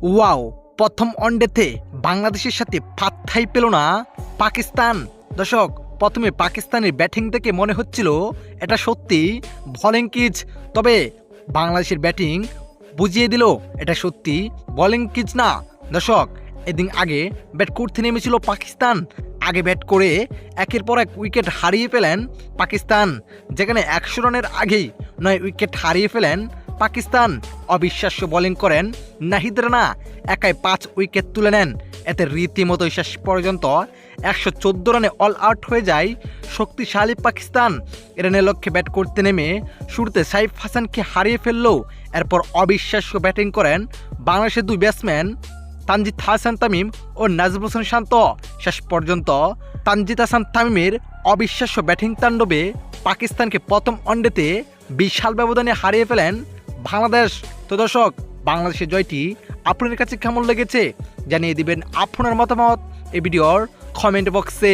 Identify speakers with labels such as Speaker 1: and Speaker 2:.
Speaker 1: Wow, প্রথম ওয়ানডেতে বাংলাদেশের সাথে পাত্তাই পেল না পাকিস্তান। দর্শক, প্রথমে পাকিস্তানের ব্যাটিং থেকে মনে হচ্ছিল এটা সত্যি বোলিং কিজ, তবে বাংলাদেশের ব্যাটিং বুঝিয়ে দিল এটা সত্যি বোলিং কিজ না। দর্শক, এদিন আগে ব্যাট করতে নেমেছিল পাকিস্তান। আগে ব্যাট করে একের পর এক উইকেট হারিয়ে ফেলেন পাকিস্তান, যেখানে 100 রানের আগেই 9 উইকেট হারিয়ে ফেলেন পাকিস্তান। অবিশ্বাস্য বোলিং করেন নাহিদ রানা, একাই 5 উইকেট তুলে নেন। এতে রীতিমতো শেষ পর্যন্ত 114 রানে অল আউট হয়ে যায় শক্তিশালী পাকিস্তান। রানের লক্ষ্যে ব্যাট করতে নেমে শুরুতে সাইফ হাসানকে হারিয়ে ফেললেও এরপর অবিশ্বাস্য ব্যাটিং করেন বাংলাদেশের দুই ব্যাটসম্যান তানজিদ হাসান তামিম ও নাজমুল হোসেন শান্ত। শেষ পর্যন্ত তানজিদ হাসান তামিমের অবিশ্বাস্য ব্যাটিং তাণ্ডবে পাকিস্তানকে প্রথম ওয়ানডেতে বিশাল ব্যবধানে হারিয়ে ফেলেন বাংলাদেশ। তো দর্শক, বাংলাদেশের জয়টি আপনাদের কাছে কেমন লেগেছে জানিয়ে দিবেন আপনার মতামত এই ভিডিওর কমেন্ট বক্সে।